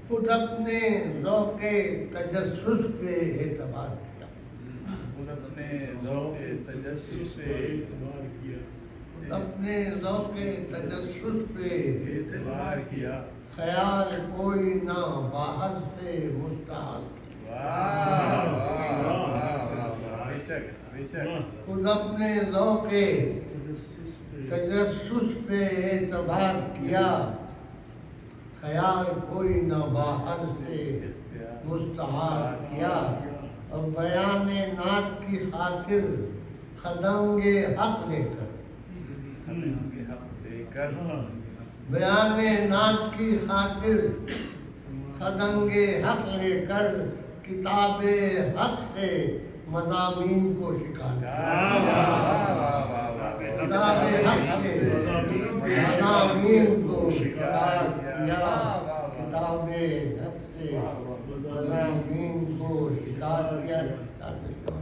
خود اپنے ذوق تجسس پہ اعتبار کیا، خود اپنے ذوق تجسس پہ خود اپنے ذوق تجسس پہ اعتبار کیا، خیال کوئی نہ باہر سے مستحال کیا۔ بے شک بے شک، خود اپنے ذوق تجسس پہ اعتبار کیا، خیال کوئی نہ باہر سے مستحال کیا، اور بیان نعت کی خاطر خدنگ حق لے کر، حق دے کر، بیان نعت کی خاطر خدنگ حق لے کر کتاب حق سے مضامین کو شکایا، کتاب حق سے مضامین کو شکار کیا، کتاب حق سے مضامین کو شکار کیا۔